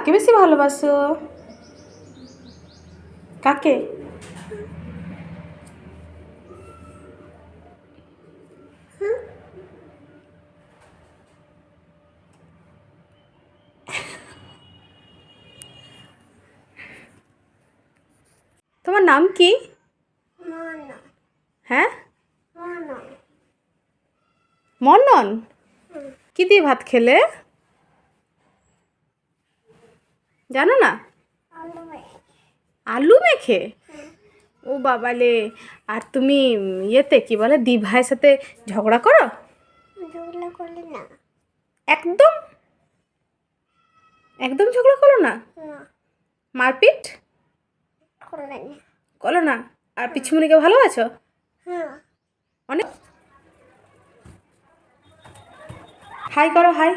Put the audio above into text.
কাকে বেশি ভালোবাসো? কাকে? তোমার নাম কি? হ্যাঁ, মন্নন। কি দিয়ে ভাত খেলে জানো না? আলু মেখে। ও বাবালে। আর তুমি ইয়েতে কি বলে দি ভাইয়ের সাথে ঝগড়া করো? একদম একদম ঝগড়া করো না? মারপিট করো না? আর পিছুমনিকে ভালোবাসো অনেক? হাই করো, হাই।